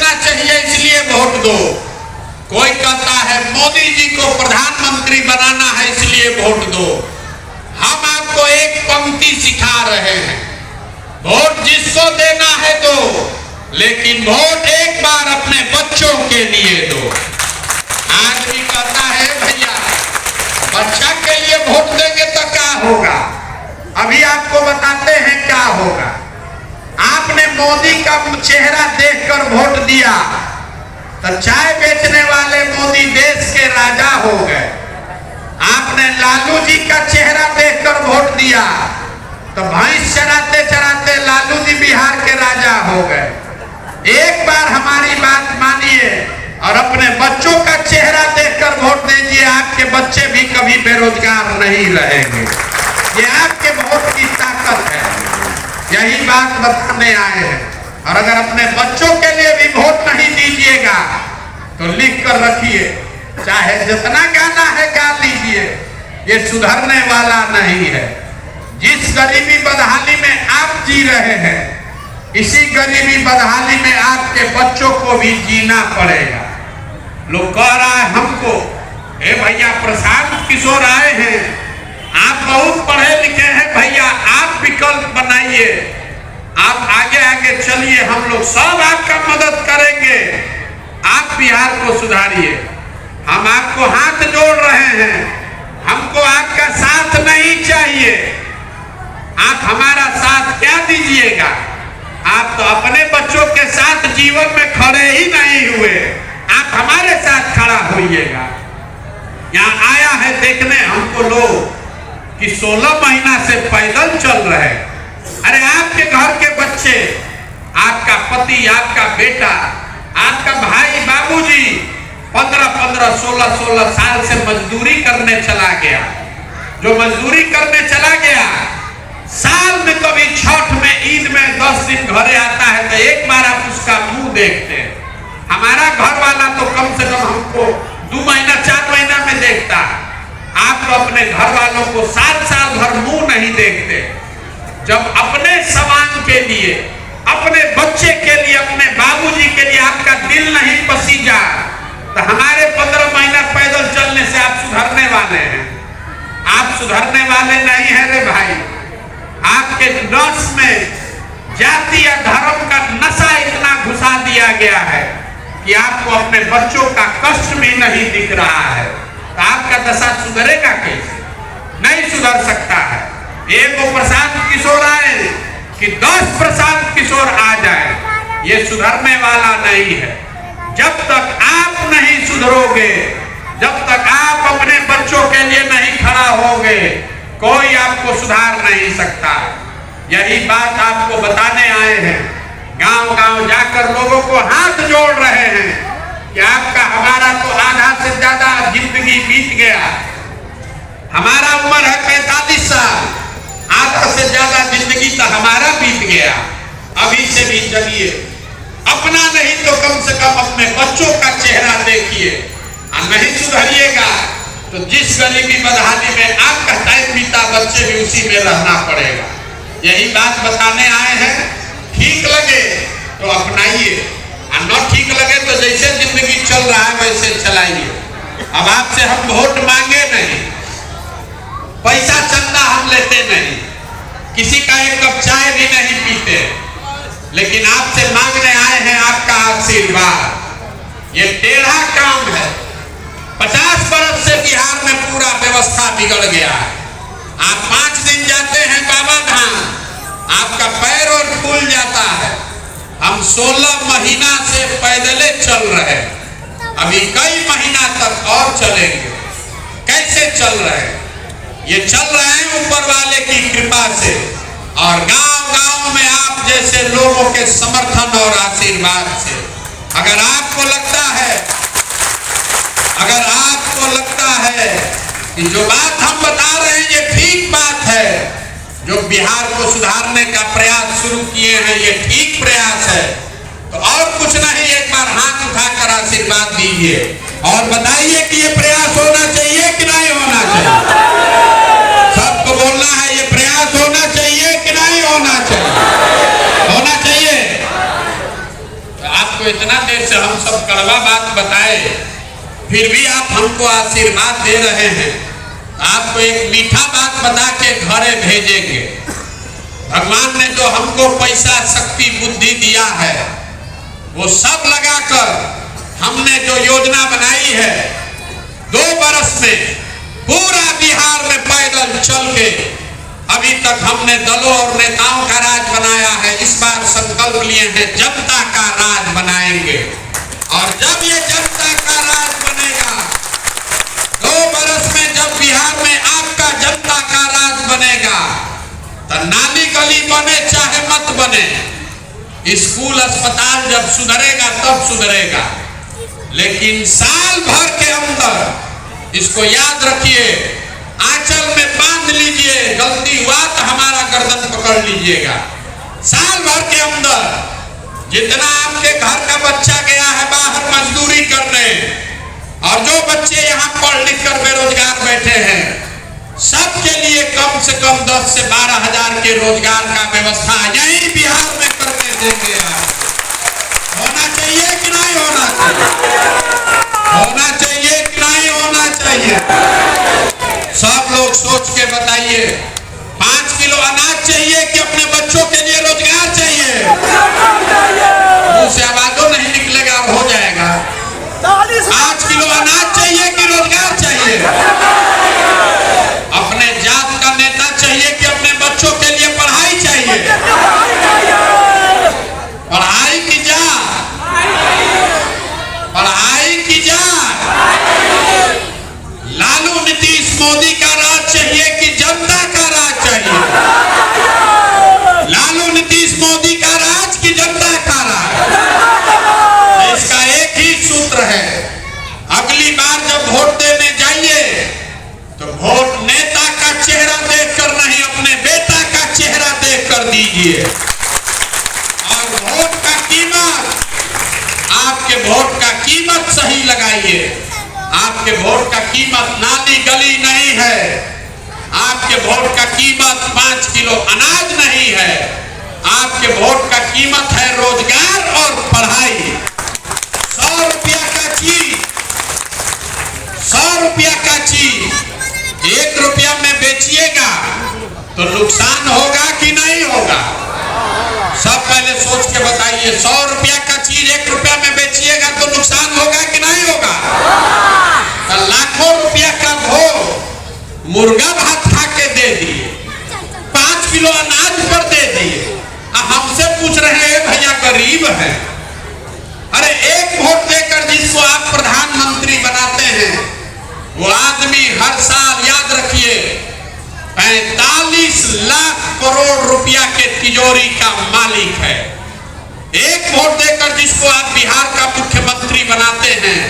बेचना चाहिए इसलिए वोट दो, कोई कहता है मोदी जी को प्रधानमंत्री बनाना है इसलिए वोट दो। हम आपको एक पंक्ति सिखा रहे हैं, वोट जिसको देना है दो, लेकिन वोट एक बार अपने बच्चों के लिए दो। आदमी कहता है भैया बच्चा के लिए वोट देंगे तो क्या होगा, अभी आपको बताते हैं क्या होगा। आपने मोदी का चेहरा देखकर वोट दिया तो चाय बेचने वाले मोदी देश के राजा हो गए। आपने लालू जी का चेहरा देखकर वोट दिया तो भैंस चराते चराते लालू जी बिहार के राजा हो गए। एक बार हमारी बात मानिए और अपने बच्चों का चेहरा देखकर वोट दीजिए, आपके बच्चे भी कभी बेरोजगार नहीं रहेंगे। ये आपके वोट की ताकत है, यही बात बताने आए हैं। और अगर अपने बच्चों के लिए भी वोट नहीं दीजिएगा तो लिख कर रखिए, चाहे जितना गाना है गा लीजिए, ये सुधरने वाला नहीं है। जिस गरीबी बदहाली में आप जी रहे हैं, इसी गरीबी बदहाली में आपके बच्चों को भी जीना पड़ेगा। लोग कह रहा है हमको, ए भैया प्रशांत किशोर आए हैं, आप बहुत पढ़े लिखे हैं भैया, आप विकल्प बनाइए, आप आगे आगे चलिए, हम लोग सब आपका मदद करेंगे, आप बिहार को सुधारिए। हम आपको हाथ जोड़ रहे हैं, हमको आपका साथ नहीं चाहिए। आप हमारा साथ क्या दीजिएगा, आप तो अपने बच्चों के साथ जीवन में खड़े ही नहीं हुए, आप हमारे साथ खड़ा होइएगा। यहाँ आया है देखने हमको लोग कि 16 महीना से पैदल चल रहे। अरे आपके घर के बच्चे, आपका पति, आपका बेटा, आपका भाई, बाबूजी 15-15, 16-16 साल से मजदूरी करने चला गया। जो मजदूरी करने चला गया, साल में कभी छठ में, ईद में 10 दिन घरे आता है तो एक बार आप उसका मुंह देखते हैं। हमारा घर वाला तो कम से कम हमको 2 महीना 4 महीना में देखता है। आप तो अपने घर वालों को साल भर मुंह नहीं देखते। जब अपने सामान के लिए, अपने बच्चे के लिए, अपने बाबूजी के लिए आपका दिल नहीं पसीजा तो हमारे 15 महीना पैदल चलने से आप सुधरने वाले हैं? आप सुधरने वाले नहीं हैं रे भाई। आपके नस में जाति या धर्म का नशा इतना घुसा दिया गया है कि आपको अपने बच्चों का कष्ट भी नहीं दिख रहा है, तो आपका दशा सुधरेगा कैसे? नहीं सुधर सकता है। एक वो प्रशांत किशोर आए कि 10 प्रशांत किशोर आ जाए, ये सुधरने वाला नहीं है। जब तक आप नहीं सुधरोगे, जब तक आप अपने बच्चों के लिए नहीं खड़ा होगे, कोई आपको सुधार नहीं सकता। यही बात आपको बताने आए हैं। गांव गांव जाकर लोगों को हाथ जोड़ रहे हैं कि आपका, हमारा तो आधा से ज्यादा जिंदगी बीत गया। हमारा उम्र है 45 साल, आधा से ज्यादा जिंदगी तो हमारा बीत गया। अभी से भी जगिए, अपना नहीं तो कम से कम अपने बच्चों का चेहरा देखिए। और नहीं सुधरिएगा तो जिस गरीबी बदहाली में आपका टाइम बीता, बच्चे भी उसी में रहना पड़ेगा। यही बात बताने आए हैं। ठीक लगे तो अपनाइए, और न ठीक लगे तो जैसे जिंदगी चल रहा है वैसे चलाइए। अब आपसे हम वोट मांगे नहीं, पैसा चंदा हम लेते नहीं, किसी का एक कप चाय भी नहीं पीते, लेकिन आपसे मांगने आए हैं आपका आशीर्वाद। ये टेढ़ा काम है। 50 बरस से बिहार में पूरा व्यवस्था बिगड़ गया है। आप 5 दिन जाते हैं बाबा धाम, आपका पैर और फूल जाता है। हम 16 महीना से पैदले चल रहे, अभी कई महीना तक और चलेंगे। कैसे चल रहे? ये चल रहे हैं ऊपर वाले की कृपा से, और गांव-गांव में आप जैसे लोगों के समर्थन और आशीर्वाद से। अगर आपको लगता है कि जो बात हम बता रहे हैं ये ठीक बात है, जो बिहार को सुधारने का प्रयास शुरू किए हैं ये ठीक प्रयास है, तो और कुछ नहीं, एक बार हाथ उठाकर आशीर्वाद दीजिए और बताइए कि ये प्रयास होना चाहिए कि नहीं होना चाहिए। सबको बोलना है ये प्रयास होना चाहिए कि नहीं होना चाहिए। होना चाहिए। तो आप आपको इतना देर से हम सब कड़वा बात बताए, फिर भी आप हमको आशीर्वाद दे रहे हैं। आपको एक मीठा बात बता के घरे भेजेंगे। भगवान ने जो हमको पैसा, शक्ति, बुद्धि दिया है, वो सब लगाकर हमने जो योजना बनाई है, 2 बरस में पूरा बिहार में पैदल चल के अभी तक हमने दलों और नेताओं का राज बनाया है। इस बार संकल्प लिए हैं जनता का राज बनाएंगे। और जब ये जनता का राज बनेगा, 2 बरस में जब बिहार में आपका जनता का राज बनेगा, तो नाली गली बने चाहे मत बने, स्कूल अस्पताल जब सुधरेगा तब सुधरेगा। लेकिन साल भर के अंदर इसको याद रखिए, आंचल में बांध लीजिए, गलती हुआ तो हमारा गर्दन पकड़ लीजिएगा। साल भर के अंदर जितना आपके घर का बच्चा गया है बाहर मजदूरी करने, और जो बच्चे यहाँ पढ़ लिख कर बेरोजगार बैठे हैं, सबके लिए कम से कम 10 से 12 हजार के रोजगार का व्यवस्था यही बिहार में करने देंगे। होना चाहिए कि नहीं होना चाहिए? होना चाहिए कि नहीं होना चाहिए? सब लोग सोच के बताइए। 5 किलो अनाज चाहिए कि अपने बच्चों के लिए रोजगार चाहिए? मुंह से आवाजों नहीं निकलेगा और हो जाएगा। 5 किलो अनाज चाहिए कि रोजगार चाहिए? अपने जात का नेता चाहिए कि अपने बच्चों के लिए पढ़ाई चाहिए? पढ़ाई की जात, पढ़ाई की जात। लालू नीतीश मोदी का राज चाहिए कि जनता का राज चाहिए? लालू नीतीश मोदी का राज कि जनता का राज? इसका एक ही सूत्र है, अगली बार जब वोट देने जाइए तो वोट नेता का चेहरा देखकर नहीं, अपने बेटा का चेहरा देखकर दीजिए। और वोट का कीमत, आपके वोट का कीमत सही लगाइए। आपके वोट का कीमत नाली गली नहीं है, आपके वोट का कीमत 5 किलो अनाज नहीं है, आपके वोट का कीमत है रोजगार और पढ़ाई। 100 रुपया का चीज, 100 रुपया का चीज 1 रुपया में बेचिएगा तो नुकसान होगा कि नहीं होगा? सब पहले सोच के बताइए। 100 रुपया का चीज 1 रुपया में बेचिएगा तो नुकसान होगा कि नहीं होगा? लाखों रुपया का भोग मुर्गा भात खा के दे दिए, 5 किलो अनाज पर दे दिए। हमसे पूछ रहे हैं भैया गरीब है। अरे एक वोट देकर जिसको आप प्रधानमंत्री बनाते हैं, वो आदमी हर साल, याद रखिए, 45 लाख करोड़ रुपया के तिजोरी का मालिक है। एक वोट देकर जिसको आप बिहार का मुख्यमंत्री बनाते हैं,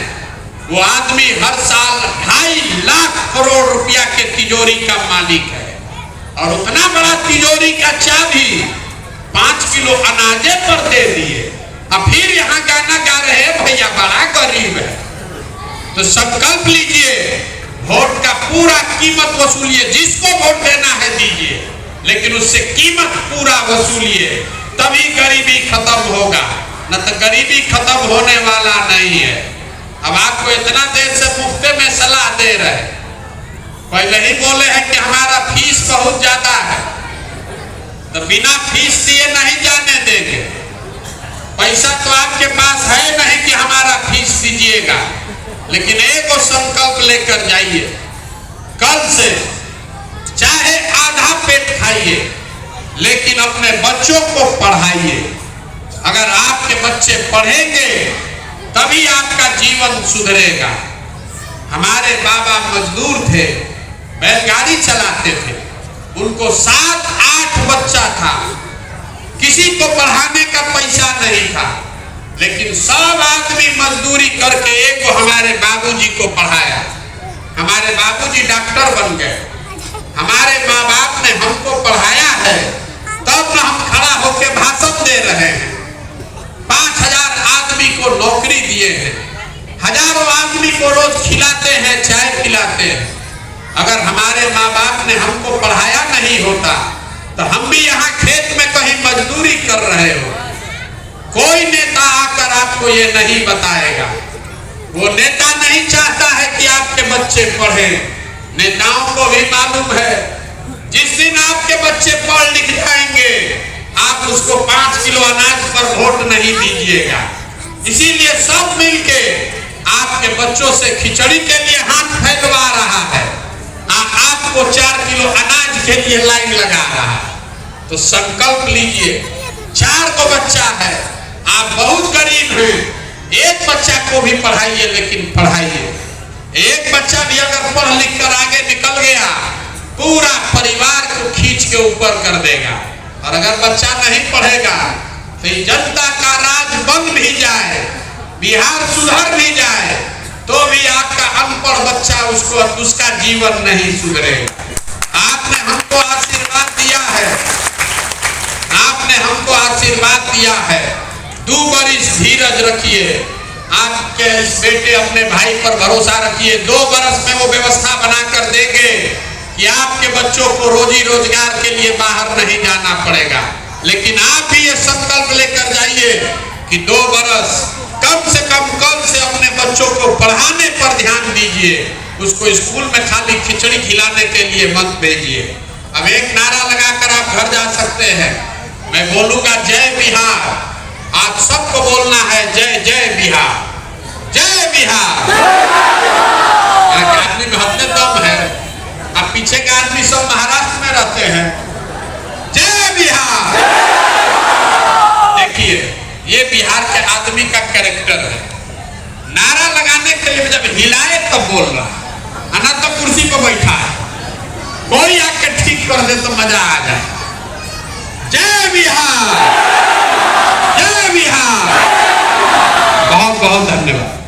वो आदमी हर साल 2.5 लाख करोड़ रुपया के तिजोरी का मालिक है। और उतना बड़ा तिजोरी का चाबी 5 किलो अनाजे पर दे दिए। अब फिर यहाँ गाना गा रहे हैं भैया बड़ा गरीब है। तो संकल्प लीजिए, वोट का पूरा कीमत वसूलिए। जिसको वोट देना है दीजिए, लेकिन उससे कीमत पूरा वसूलिए, तभी गरीबी खत्म होगा। न तो गरीबी खत्म होने वाला नहीं है। अब आपको इतना देर से मुफ्त में सलाह दे रहे, पहले ही बोले हैं कि हमारा फीस बहुत ज्यादा है, तो बिना फीस दिए नहीं जाने देंगे। पैसा तो आपके पास है नहीं कि हमारा फीस दीजिएगा, लेकिन एक और संकल्प लेकर जाइए, कल से चाहे आधा पेट खाइए, लेकिन अपने बच्चों को पढ़ाइए। अगर आपके बच्चे पढ़ेंगे तभी आपका जीवन सुधरेगा। हमारे बाबा मजदूर थे, बैलगाड़ी चलाते थे, उनको 7-8 बच्चा था, किसी को पढ़ाने का पैसा नहीं था, लेकिन सब आदमी मजदूरी करके एक को हमारे बाबूजी को पढ़ाया। हमारे बाबूजी डॉक्टर बन गए। हमारे माँ बाप ने हमको पढ़ाया है, तब हम खड़ा होकर भाषण दे रहे हैं। 5000 आदमी को नौकरी दिए हैं, हजारों आदमी को रोज खिलाते हैं, चाय पिलाते हैं। अगर हमारे माँ बाप ने हमको पढ़ाया नहीं होता तो हम भी यहाँ खेत में कहीं मजदूरी कर रहे हो। कोई नेता आकर आपको ये नहीं बताएगा। वो नेता नहीं चाहता है कि आपके बच्चे पढ़ें। नेताओं को भी मालूम है जिस दिन आपके बच्चे पढ़ लिख जाएंगे आप उसको 5 किलो अनाज पर वोट नहीं दीजिएगा। इसीलिए सब मिलके आपके बच्चों से खिचड़ी के लिए हाथ फैलवा रहा है, आपको 4 किलो अनाज के लिए लाइन लगा रहा है। तो संकल्प लीजिए, 4 को बच्चा है, आप बहुत गरीब हैं, एक बच्चा को भी पढ़ाइए, लेकिन पढ़ाइए। एक बच्चा भी अगर पढ़ लिख कर आगे निकल गया पूरा परिवार को खींच के ऊपर कर देगा। और अगर बच्चा नहीं पढ़ेगा तो जनता का राज बन भी जाए, बिहार सुधर भी जाए, तो भी आपका अनपढ़ बच्चा उसका जीवन नहीं सुधरेगा। आपने हमको आशीर्वाद दिया है, आपने हमको आशीर्वाद दिया है। 2 बरिस धीरज रखिए, आपके इस बेटे अपने भाई पर भरोसा रखिए। 2 बरस में वो व्यवस्था बनाकर देंगे कि आपके बच्चों को रोजी रोजगार के लिए बाहर नहीं जाना पड़ेगा। लेकिन आप भी ये संकल्प लेकर जाइए कि 2 बरस कम से कम कल से अपने बच्चों को पढ़ाने पर ध्यान दीजिए। उसको स्कूल में खाली खिचड़ी खिलाने के लिए मत भेजिए। अब एक नारा लगाकर आप घर जा सकते हैं। मैं बोलूंगा जय बिहार, आप सबको बोलना है जय जय बिहार, जय बिहार। आदमी में अपने दम है, अब पीछे के आदमी सब महाराष्ट्र में रहते हैं। जय बिहार। देखिए ये बिहार के आदमी का कैरेक्टर है। नारा लगाने के लिए जब हिलाए तब बोल रहा है, ना तो कुर्सी पर बैठा है। कोई आके ठीक कर दे तो मजा आ जाए। जय बिहार, जय बिहार। बहुत बहुत धन्यवाद।